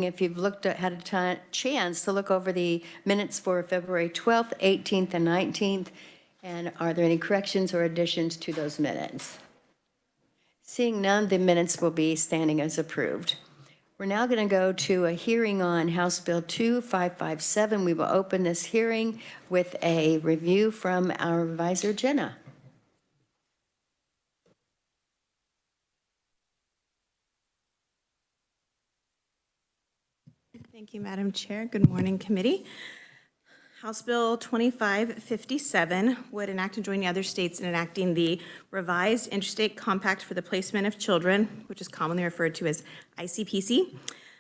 If you've had a chance to look over the minutes for February 12th, 18th, and 19th, and are there any corrections or additions to those minutes? Seeing none, the minutes will be standing as approved. We're now going to go to a hearing on House Bill 2557. We will open this hearing with a review from our advisor, Jenna. Thank you, Madam Chair. Good morning, committee. House Bill 2557 would enact and join the other states in enacting the revised Interstate Compact for the Placement of Children, which is commonly referred to as ICPC.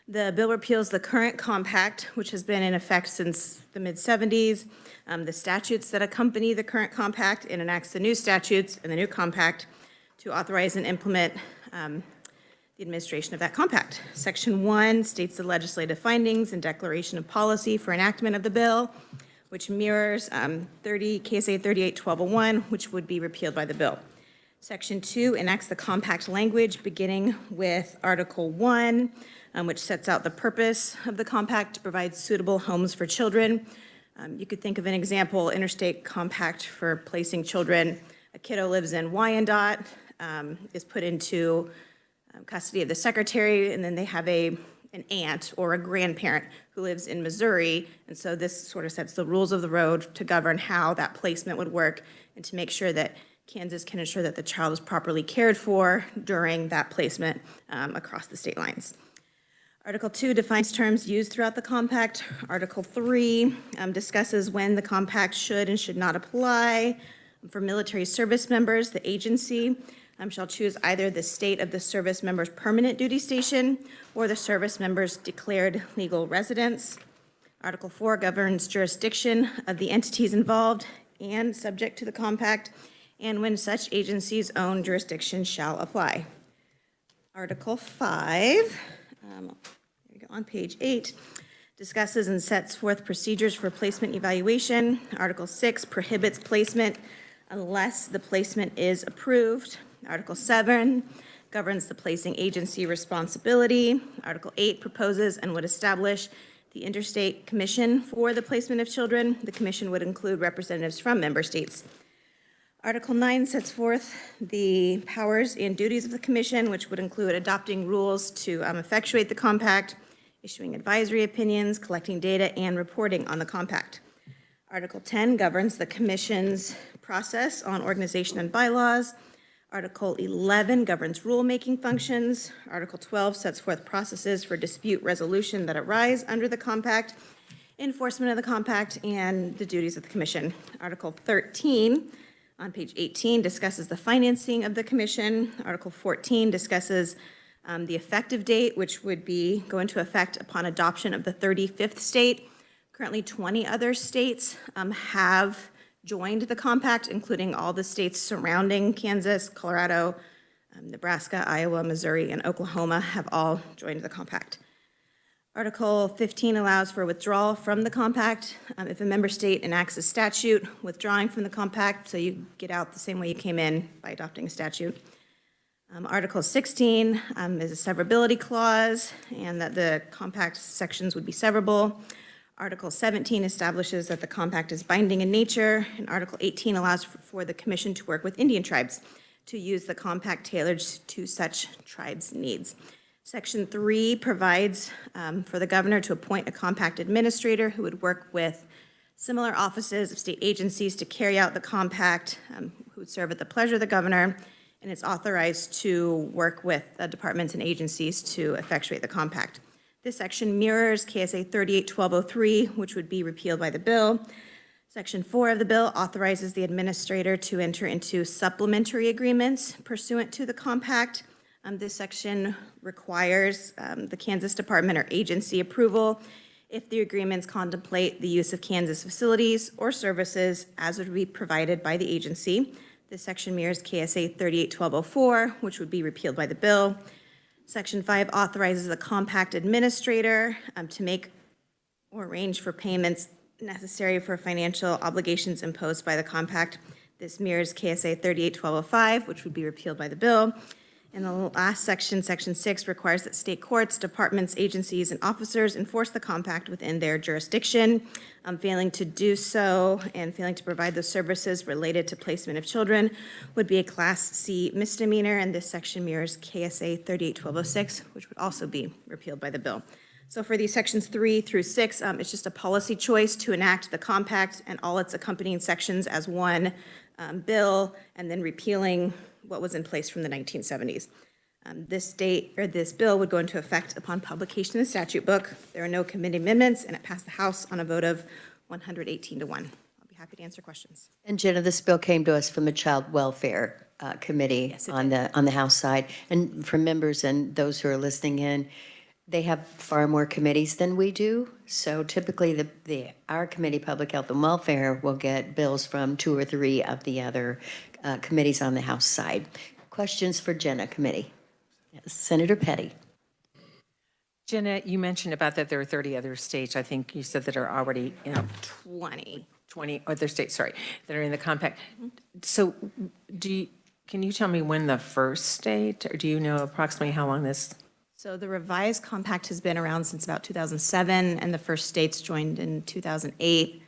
The bill repeals the current compact, which has been in effect since the mid-70s, the statutes that accompany the current compact, and enacts the new statutes and the new compact to authorize and implement the administration of that compact. Section 1 states the legislative findings and declaration of policy for enactment of the bill, which mirrors KSA 38-1201, which would be repealed by the bill. Section 2 enacts the compact language, beginning with Article 1, which sets out the purpose of the compact to provide suitable homes for children. You could think of an example, interstate compact for placing children. A kiddo lives in Wyandotte, is put into custody of the secretary, and then they have an aunt or a grandparent who lives in Missouri, and so this sort of sets the rules of the road to govern how that placement would work and to make sure that Kansas can ensure that the child is properly cared for during that placement across the state lines. Article 2 defines terms used throughout the compact. Article 3 discusses when the compact should and should not apply. For military service members, the agency shall choose either the state of the service member's permanent duty station or the service member's declared legal residence. Article 4 governs jurisdiction of the entities involved and subject to the compact, and when such agency's own jurisdiction shall apply. Article 5, there we go, on page 8, discusses and sets forth procedures for placement evaluation. Article 6 prohibits placement unless the placement is approved. Article 7 governs the placing agency responsibility. Article 8 proposes and would establish the Interstate Commission for the Placement of Children. The commission would include representatives from member states. Article 9 sets forth the powers and duties of the commission, which would include adopting rules to effectuate the compact, issuing advisory opinions, collecting data, and reporting on the compact. Article 10 governs the commission's process on organization and bylaws. Article 11 governs rulemaking functions. Article 12 sets forth processes for dispute resolution that arise under the compact, enforcement of the compact, and the duties of the commission. Article 13 on page 18 discusses the financing of the commission. Article 14 discusses the effective date, which would go into effect upon adoption of the 35th state. Currently 20 other states have joined the compact, including all the states surrounding Kansas, Colorado, Nebraska, Iowa, Missouri, and Oklahoma have all joined the compact. Article 15 allows for withdrawal from the compact if a member state enacts a statute withdrawing from the compact, so you get out the same way you came in by adopting a statute. Article 16 is a severability clause, and that the compact sections would be severable. Article 17 establishes that the compact is binding in nature, and Article 18 allows for the commission to work with Indian tribes to use the compact tailored to such tribes' needs. Section 3 provides for the governor to appoint a compact administrator who would work with similar offices of state agencies to carry out the compact, who would serve at the pleasure of the governor, and it's authorized to work with departments and agencies to effectuate the compact. This section mirrors KSA 38-1203, which would be repealed by the bill. Section 4 of the bill authorizes the administrator to enter into supplementary agreements pursuant to the compact. This section requires the Kansas Department or agency approval if the agreements contemplate the use of Kansas facilities or services as would be provided by the agency. This section mirrors KSA 38-1204, which would be repealed by the bill. Section 5 authorizes the compact administrator to make or arrange for payments necessary for financial obligations imposed by the compact. This mirrors KSA 38-1205, which would be repealed by the bill. And the last section, Section 6, requires that state courts, departments, agencies, and officers enforce the compact within their jurisdiction. Failing to do so and failing to provide those services related to placement of children would be a Class C misdemeanor, and this section mirrors KSA 381206, which would also be repealed by the bill. So for these sections 3 through 6, it's just a policy choice to enact the compact and all its accompanying sections as one bill, and then repealing what was in place from the 1970s. This bill would go into effect upon publication in the statute book. There are no committee amendments, and it passed the House on a vote of 118 to 1. I'll be happy to answer questions. And Jenna, this bill came to us from the Child Welfare Committee Yes, it on the House side. And for members and those who are listening in, they have far more committees than we do. So typically our committee, Public Health and Welfare, will get bills from 2 or 3 of the other committees on the House side. Questions for Jenna, committee? Yes, Senator Petty. Jenna, you mentioned about that there are 30 other states, I think you said, that are already, 20 other states, sorry, that are in the compact. So can you tell me when the first state, or do you know approximately how long this? So the revised compact has been around since about 2007, and the first states joined in 2008.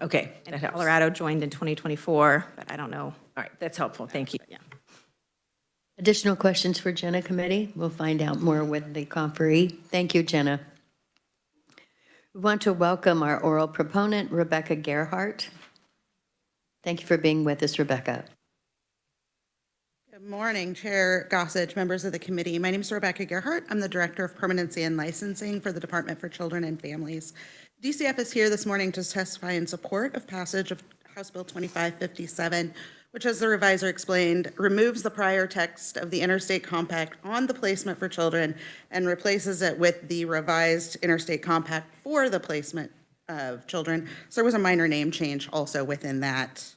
Okay, that And helps. Colorado joined in 2024, but I don't know. All right, that's helpful, thank you. Yeah. Additional questions for Jenna, committee? We'll find out more with the conferee. Thank you, Jenna. We want to welcome our oral proponent, Rebecca Gerhart. Thank you for being with us, Rebecca. Good morning, Chair Gossage, members of the committee. My name is Rebecca Gerhart. I'm the Director of Permanency and Licensing for the Department for Children and Families. DCF is here this morning to testify in support of passage of House Bill 2557, which, as the reviser explained, removes the prior text of the Interstate Compact on the placement for children and replaces it with the revised Interstate Compact for the placement of children. So there was a minor name change also within that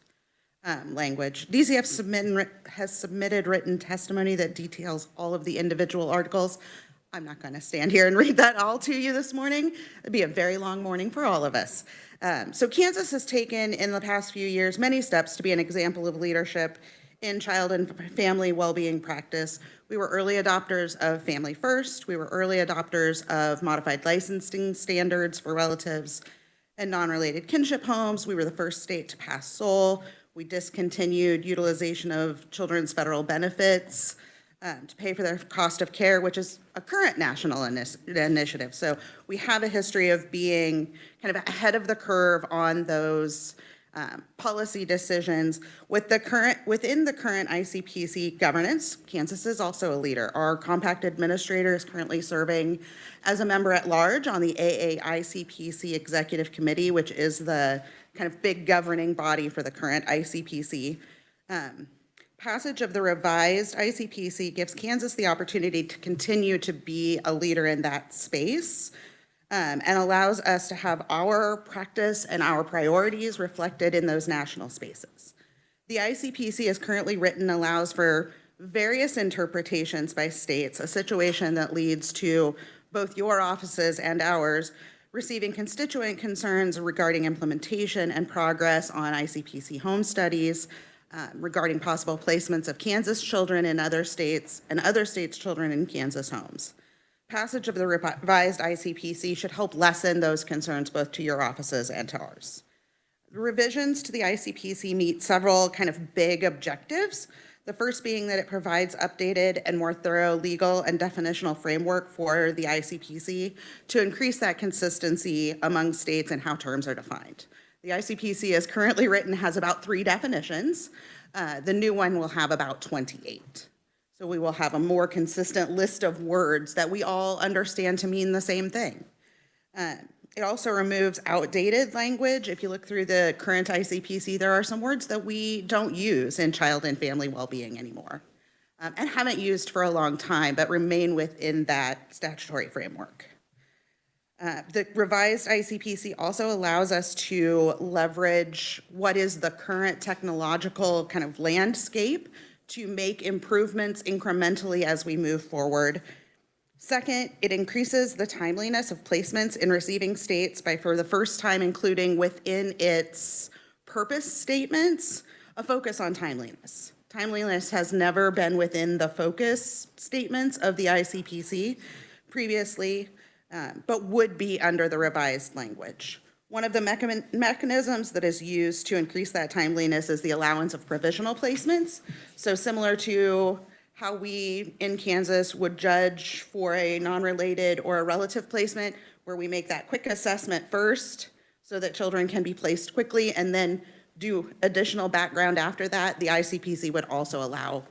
language. DCF has submitted written testimony that details all of the individual articles. I'm not going to stand here and read that all to you this morning. It'd be a very long morning for all of us. So Kansas has taken in the past few years many steps to be an example of leadership in child and family well-being practice. We were early adopters of Family First. We were early adopters of modified licensing standards for relatives and non-related kinship homes. We were the first state to pass SOL. We discontinued utilization of children's federal benefits to pay for their cost of care, which is a current national initiative. So we have a history of being kind of ahead of the curve on those policy decisions. Within the current ICPC governance, Kansas is also a leader. Our compact administrator is currently serving as a member at large on the AAICPC Executive Committee, which is the kind of big governing body for the current ICPC. Passage of the revised ICPC gives Kansas the opportunity to continue to be a leader in that space and allows us to have our practice and our priorities reflected in those national spaces. The ICPC as currently written allows for various interpretations by states, a situation that leads to both your offices and ours receiving constituent concerns regarding implementation and progress on ICPC home studies, regarding possible placements of Kansas children in other states and other states' children in Kansas homes. Passage of the revised ICPC should help lessen those concerns both to your offices and to ours. The revisions to the ICPC meet several kind of big objectives. The first being that it provides updated and more thorough legal and definitional framework for the ICPC to increase that consistency among states and how terms are defined. The ICPC as currently written has about 3 definitions. The new one will have about 28. So we will have a more consistent list of words that we all understand to mean the same thing. It also removes outdated language. If you look through the current ICPC, there are some words that we don't use in child and family well-being anymore and haven't used for a long time, but remain within that statutory framework. The revised ICPC also allows us to leverage what is the current technological kind of landscape to make improvements incrementally as we move forward. Second, it increases the timeliness of placements in receiving states by, for the first time, including within its purpose statements, a focus on timeliness. Timeliness has never been within the focus statements of the ICPC previously, but would be under the revised language. One of the mechanisms that is used to increase that timeliness is the allowance of provisional placements. So similar to how we in Kansas would judge for a non-related or a relative placement, where we make that quick assessment first so that children can be placed quickly and then do additional background after that, the ICPC would also allow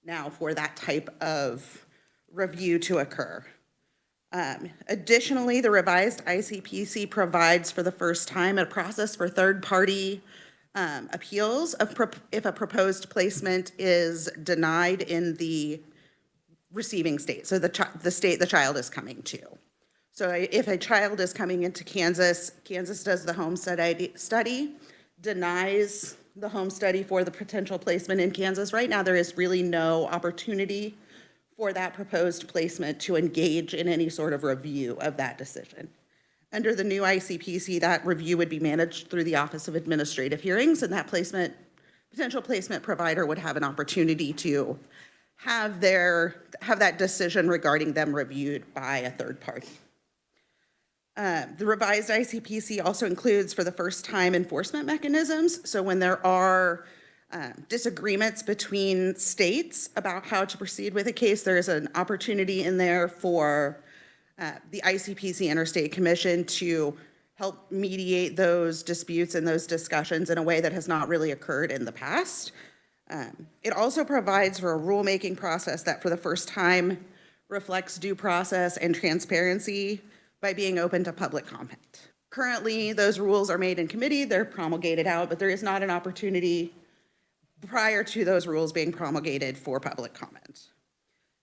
now for that type of review to occur. Additionally, the revised ICPC provides for the first time a process for third-party appeals if a proposed placement is denied in the receiving state, so the state the child is coming to. So if a child is coming into Kansas, Kansas does the home study, denies the home study for the potential placement in Kansas. Right now, there is really no opportunity for that proposed placement to engage in any sort of review of that decision. Under the new ICPC, that review would be managed through the Office of Administrative Hearings, and that potential placement provider would have an opportunity to have that decision regarding them reviewed by a third party. The revised ICPC also includes, for the first time, enforcement mechanisms. So when there are disagreements between states about how to proceed with a case, there is an opportunity in there for the ICPC Interstate Commission to help mediate those disputes and those discussions in a way that has not really occurred in the past. It also provides for a rulemaking process that for the first time reflects due process and transparency by being open to public comment. Currently, those rules are made in committee, they're promulgated out, but there is not an opportunity prior to those rules being promulgated for public comment.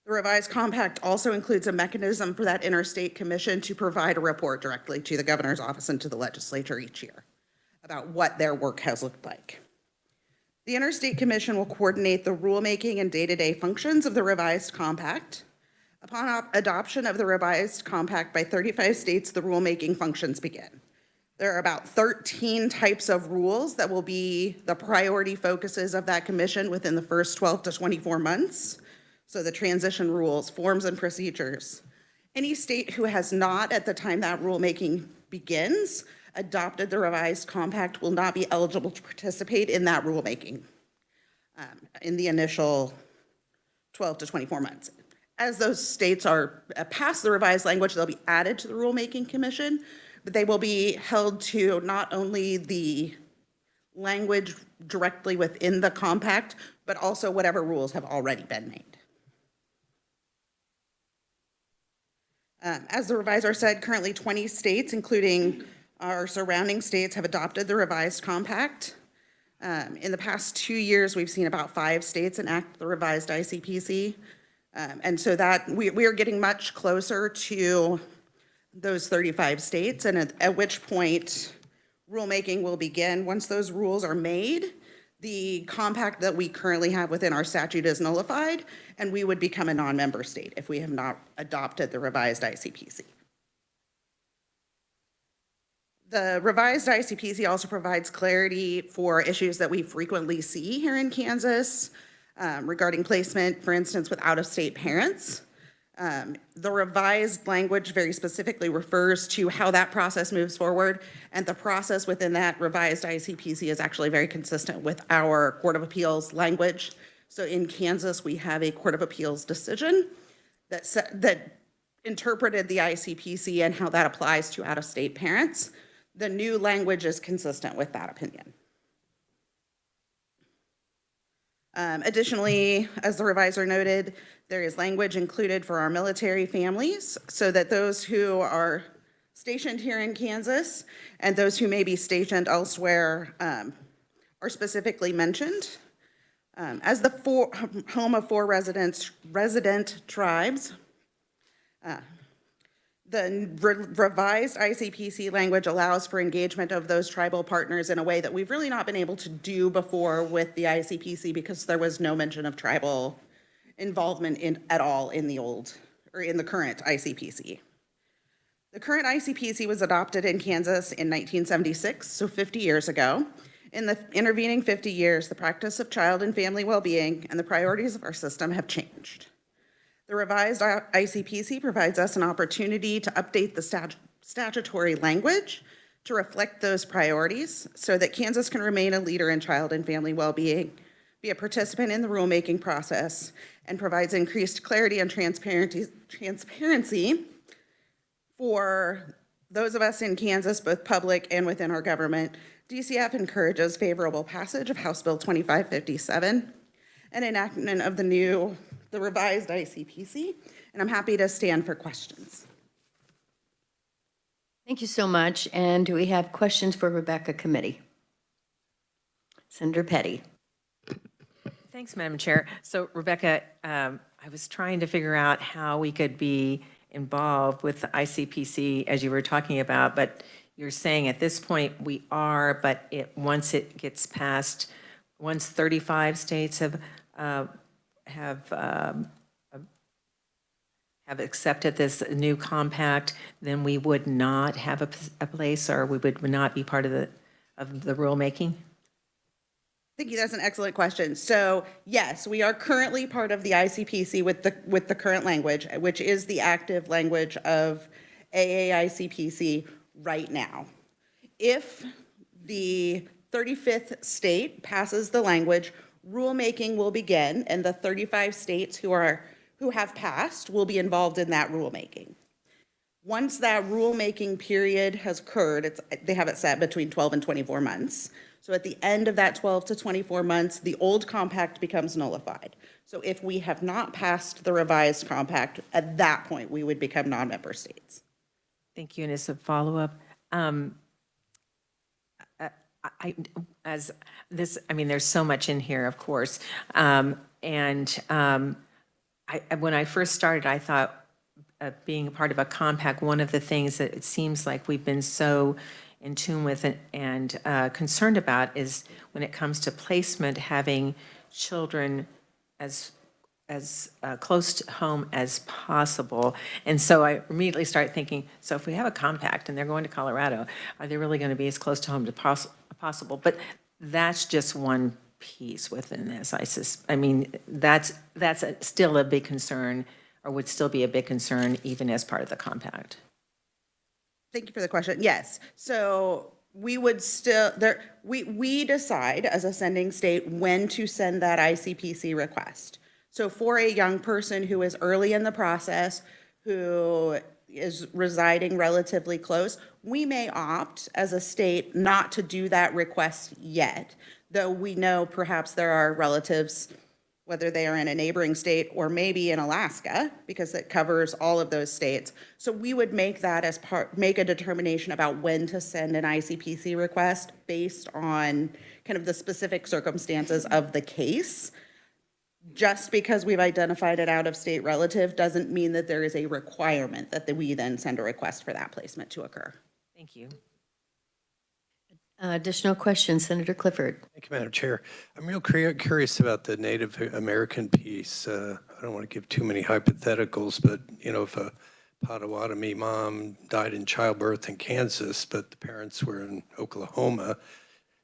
The revised compact also includes a mechanism for that interstate commission to provide a report directly to the governor's office and to the legislature each year about what their work has looked like. The interstate commission will coordinate the rulemaking and day-to-day functions of the revised compact. Upon adoption of the revised compact by 35 states, the rulemaking functions begin. There are about 13 types of rules that will be the priority focuses of that commission within the first 12 to 24 months. So the transition rules, forms and procedures. Any state who has not, at the time that rulemaking begins, adopted the revised compact will not be eligible to participate in that rulemaking in the initial 12 to 24 months. As those states are past the revised language, they'll be added to the rulemaking commission, but they will be held to not only the language directly within the compact, but also whatever rules have already been made. As the reviser said, currently 20 states, including our surrounding states, have adopted the revised compact. In the past 2 years, we've seen about 5 states enact the revised ICPC. And so that we are getting much closer to those 35 states, and at which point rulemaking will begin. Once those rules are made, the compact that we currently have within our statute is nullified, and we would become a non-member state if we have not adopted the revised ICPC. The revised ICPC also provides clarity for issues that we frequently see here in Kansas regarding placement, for instance, with out-of-state parents. The revised language very specifically refers to how that process moves forward, and the process within that revised ICPC is actually very consistent with our Court of Appeals language. So in Kansas, we have a Court of Appeals decision that interpreted the ICPC and how that applies to out-of-state parents. The new language is consistent with that opinion. Additionally, as the reviser noted, there is language included for our military families so that those who are stationed here in Kansas and those who may be stationed elsewhere are specifically mentioned. As the home of 4 resident tribes, the revised ICPC language allows for engagement of those tribal partners in a way that we've really not been able to do before with the ICPC because there was no mention of tribal involvement at all in the current ICPC. The current ICPC was adopted in Kansas in 1976, so 50 years ago, In the intervening 50 years, the practice of child and family well-being and the priorities of our system have changed. The revised ICPC provides us an opportunity to update the statutory language to reflect those priorities so that Kansas can remain a leader in child and family well-being, be a participant in the rulemaking process, and provides increased clarity and transparency for those of us in Kansas, both public and within our government. DCF encourages favorable passage of House Bill 2557 and enactment of the revised ICPC, and I'm happy to stand for questions. Thank you so much. And do we have questions for Rebecca Committee? Senator Petty. Thanks, Madam Chair. So Rebecca, I was trying to figure out how we could be involved with the ICPC as you were talking about, but you're saying at this point we are, but once it gets passed, once 35 states have accepted this new compact, then we would not have a place, or we would not be part of the rulemaking? Thank you. That's an excellent question. So yes, we are currently part of the ICPC with the current language, which is the active language of AAICPC right now. If the 35th state passes the language, rulemaking will begin, and the 35 states who have passed will be involved in that rulemaking. Once that rulemaking period has occurred, they have it set between 12 and 24 months. So at the end of that 12 to 24 months, the old compact becomes nullified. So if we have not passed the revised compact, at that point, we would become non-member states. Thank you. And as a follow-up, there's so much in here, of course. When I first started, I thought being a part of a compact, one of the things that it seems like we've been so in tune with and concerned about is when it comes to placement, having children as close to home as possible. And so I immediately started thinking, so if we have a compact and they're going to Colorado, are they really going to be as close to home as possible? But that's just one piece within this. That's still a big concern, or would still be a big concern even as part of the compact. Thank you for the question. Yes. So we would still, we decide as a sending state when to send that ICPC request. So for a young person who is early in the process, who is residing relatively close, we may opt as a state not to do that request yet, though we know perhaps there are relatives, whether they are in a neighboring state or maybe in Alaska, because it covers all of those states. So we would make that make a determination about when to send an ICPC request based on kind of the specific circumstances of the case. Just because we've identified an out-of-state relative doesn't mean that there is a requirement that we then send a request for that placement to occur. Thank you. Additional questions, Senator Clifford. Thank you, Madam Chair. I'm real curious about the Native American piece. I don't want to give too many hypotheticals, but if a Potawatomi mom died in childbirth in Kansas, but the parents were in Oklahoma,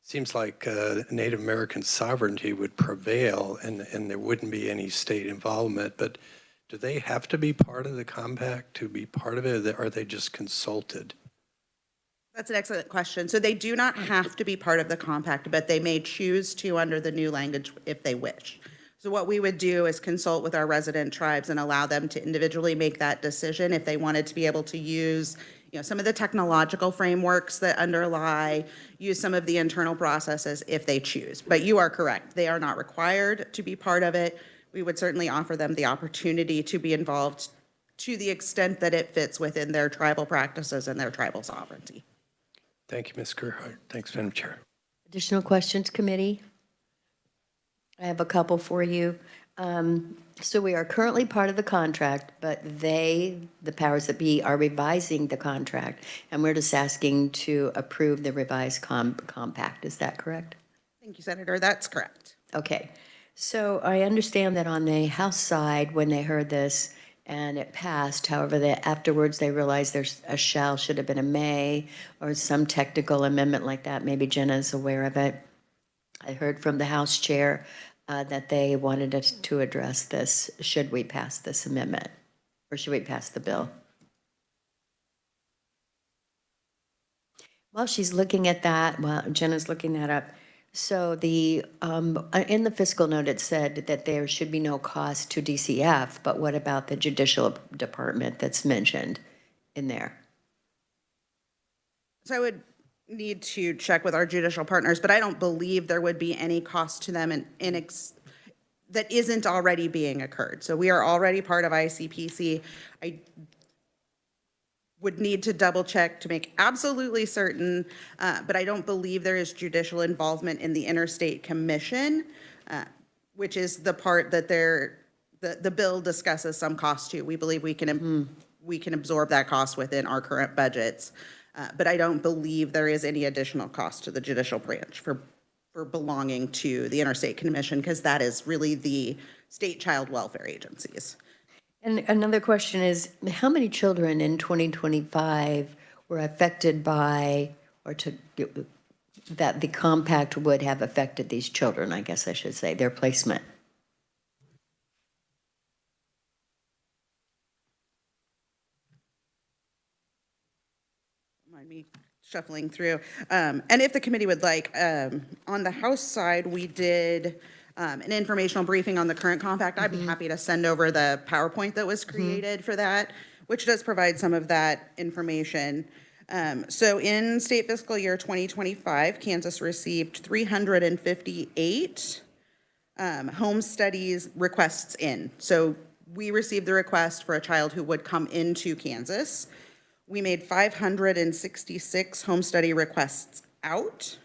seems like Native American sovereignty would prevail and there wouldn't be any state involvement. But do they have to be part of the compact to be part of it, or are they just consulted? That's an excellent question. So they do not have to be part of the compact, but they may choose to under the new language if they wish. So what we would do is consult with our resident tribes and allow them to individually make that decision if they wanted to be able to use some of the technological frameworks that underlie, use some of the internal processes if they choose. But you are correct. They are not required to be part of it. We would certainly offer them the opportunity to be involved to the extent that it fits within their tribal practices and their tribal sovereignty. Thank you, Ms. Gerhart. Thanks, Madam Chair. Additional questions, committee? I have a couple for you. So we are currently part of the contract, but the powers that be, are revising the contract, and we're just asking to approve the revised compact. Is that correct? Thank you, Senator. That's correct. Okay. So I understand that on the House side, when they heard this and it passed, however, afterwards they realized there's a shall should have been a may, or some technical amendment like that. Maybe Jenna is aware of it. I heard from the House Chair that they wanted us to address this, should we pass this amendment, or should we pass the bill? While she's looking at that, while Jenna's looking that up, so the, in the fiscal note, it said that there should be no cost to DCF, but what about the judicial department that's mentioned in there? So I would need to check with our judicial partners, but I don't believe there would be any cost to them that isn't already being occurred. So we are already part of ICPC. I would need to double check to make absolutely certain, but I don't believe there is judicial involvement in the Interstate Commission, which is the part that the bill discusses some cost to. We believe we can absorb that cost within our current budgets, but I don't believe there is any additional cost to the judicial branch for belonging to the Interstate Commission, because that is really the state child welfare agencies. And another question is, how many children in 2025 were affected by, or that the compact would have affected these children, I guess I should say, their placement? Mind me shuffling through. And if the committee would like, on the House side, we did an informational briefing on the current compact. I'd be happy to send over the PowerPoint that was created for that, which does provide some of that information. So in state fiscal year 2025, Kansas received 358 home studies requests in. So we received the request for a child who would come into Kansas. We made 566 home study requests out.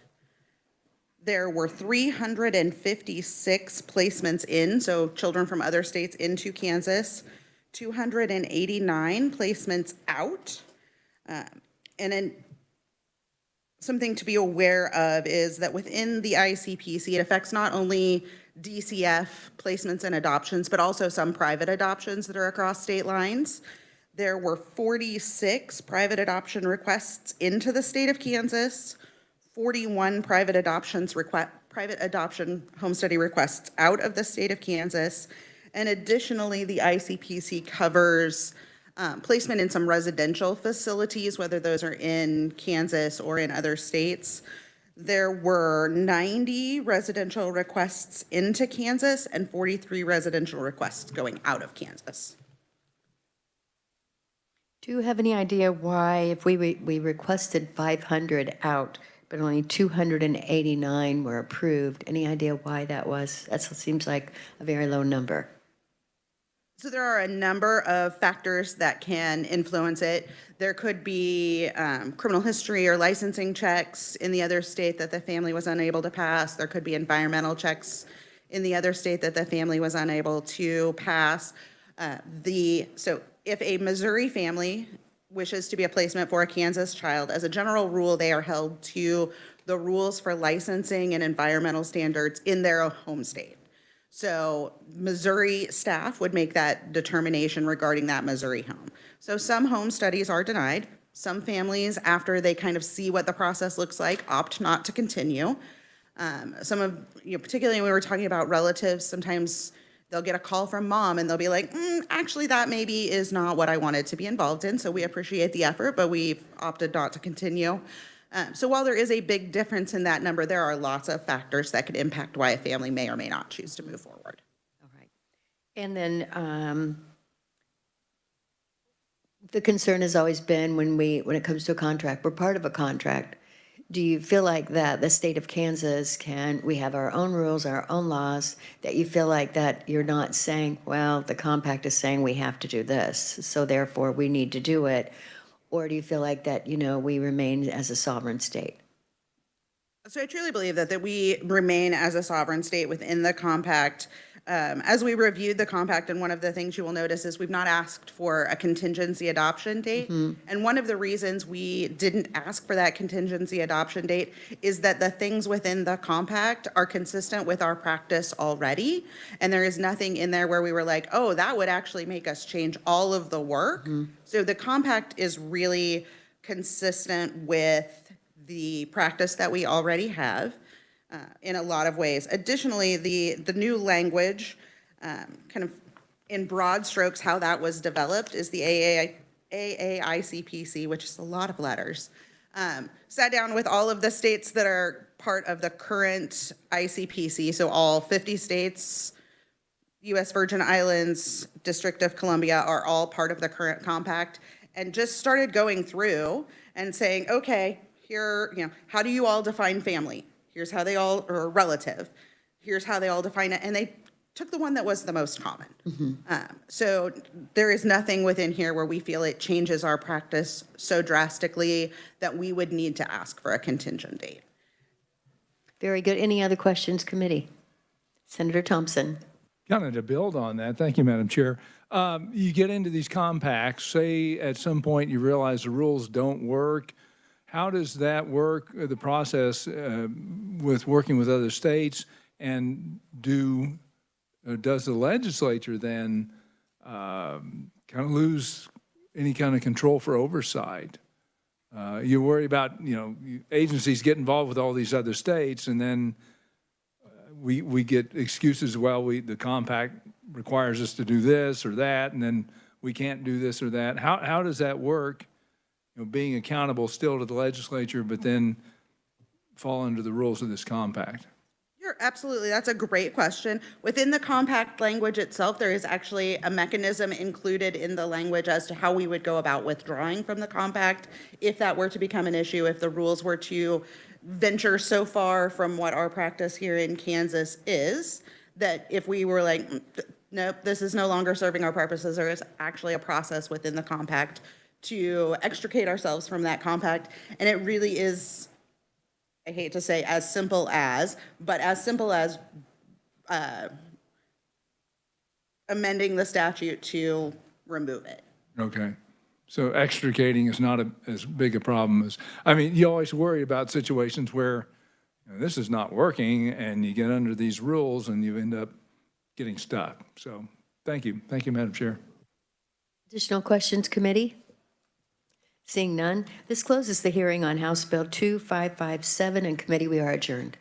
There were 356 placements in, so children from other states into Kansas, 289 placements out. And then something to be aware of is that within the ICPC, it affects not only DCF placements and adoptions, but also some private adoptions that are across state lines. There were 46 private adoption requests into the state of Kansas, 41 private adoption home study requests out of the state of Kansas. And additionally, the ICPC covers placement in some residential facilities, whether those are in Kansas or in other states. There were 90 residential requests into Kansas and 43 residential requests going out of Kansas. Do you have any idea why, if we requested 500 out, but only 289 were approved, any idea why that was? That seems like a very low number. So there are a number of factors that can influence it. There could be criminal history or licensing checks in the other state that the family was unable to pass. There could be environmental checks in the other state that the family was unable to pass. So if a Missouri family wishes to be a placement for a Kansas child, as a general rule, they are held to the rules for licensing and environmental standards in their home state. So Missouri staff would make that determination regarding that Missouri home. So some home studies are denied. Some families, after they kind of see what the process looks like, opt not to continue. Particularly when we were talking about relatives, sometimes they'll get a call from mom and they'll be like, actually that maybe is not what I wanted to be involved in. So we appreciate the effort, but we've opted not to continue. So while there is a big difference in that number, there are lots of factors that could impact why a family may or may not choose to move forward. All right. And then the concern has always been when it comes to a contract, we're part of a contract. Do you feel like that the state of Kansas we have our own rules, our own laws, that you feel like that you're not saying, well, the compact is saying we have to do this, so therefore we need to do it? Or do you feel like that, we remain as a sovereign state? So I truly believe that we remain as a sovereign state within the compact. As we reviewed the compact, and one of the things you will notice is we've not asked for a contingency adoption date. And one of the reasons we didn't ask for that contingency adoption date is that the things within the compact are consistent with our practice already. And there is nothing in there where we were like, oh, that would actually make us change all of the work. So the compact is really consistent with the practice that we already have. in a lot of ways. Additionally, the new language, kind of in broad strokes, how that was developed is the AAICPC, which is a lot of letters. Sat down with all of the states that are part of the current ICPC, so all 50 states, U.S. Virgin Islands, District of Columbia are all part of the current compact, and just started going through and saying, okay, here, how do you all define family? Here's how they all, or relative. Here's how they all define it, and they took the one that was the most common. So there is nothing within here where we feel it changes our practice so drastically that we would need to ask for a contingent date. Very good. Any other questions, committee? Senator Thompson. Kind of to build on that, thank you, Madam Chair. You get into these compacts, say at some point you realize the rules don't work. How does that work, the process with working with other states, and does the legislature then kind of lose any kind of control for oversight? You worry about, agencies get involved with all these other states, and then we get excuses, well, the compact requires us to do this or that, and then we can't do this or that. How does that work, being accountable still to the legislature, but then fall under the rules of this compact? Sure, absolutely. That's a great question. Within the compact language itself, there is actually a mechanism included in the language as to how we would go about withdrawing from the compact if that were to become an issue, if the rules were to venture so far from what our practice here in Kansas is, that if we were like, nope, this is no longer serving our purposes, there is actually a process within the compact to extricate ourselves from that compact. And it really is, I hate to say as simple as, but as simple as amending the statute to remove it. Okay. So extricating is not as big a problem as, you always worry about situations where this is not working and you get under these rules and you end up getting stuck. So thank you. Thank you, Madam Chair. Additional questions, committee? Seeing none, this closes the hearing on House Bill 2557, and committee, we are adjourned.